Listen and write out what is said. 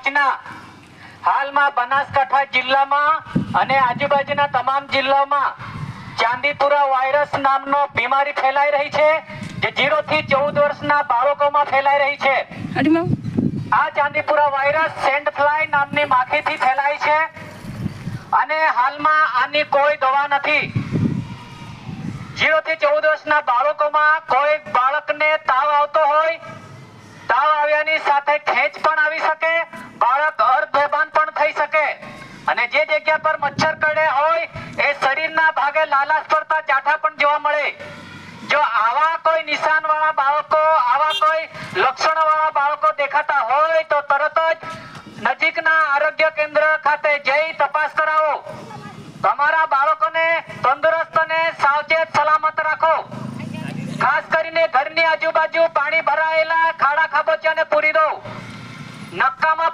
સૂચના હાલમાં બનાસકાંઠા જિલ્લામાં અને આજુબાજુના તમામ જિલ્લાઓમાં ચાંદીપુરા વાયરસ નામનો બીમારી ફેલાઈ રહી છે, જે 0 થી 14 વર્ષના બાળકોમાં ફેલાઈ રહી છે। આ ચાંદીપુરા વાયરસ સેન્ડ ફ્લાય નામની માખીથી ફેલાય છે અને હાલમાં આની કોઈ દવા નથી। 0 થી 14 વર્ષના બાળકોમાં કોઈ બાળકને તાવ આવતો હોય, તાવ આવ્યાની સાથે ખેંચ પણ આવી શકે, બાળક અર્ધબેભાન પણ થઈ શકે અને જે જગ્યા પર મચ્છર કરડે હોય એ શરીરના ભાગે લાલાશ પડતા ચાઠા પણ જોવા મળે। જો આવા કોઈ નિશાનવાળા બાળકો, આવા કોઈ લક્ષણવાળા બાળકો દેખાતા હોય તો તરત જ નજીકના આરોગ્ય કેન્દ્ર ખાતે જઈ તપાસ કરાવો। તમારા બાળકોને તંદુરસ્ત અને સાવચેત સલામત રાખો। ખાસ કરીને ઘરની આજુબાજુ પાણી ભરાયેલા ખાડા ખાબોચિયાને પૂરી દો। નક્કામાં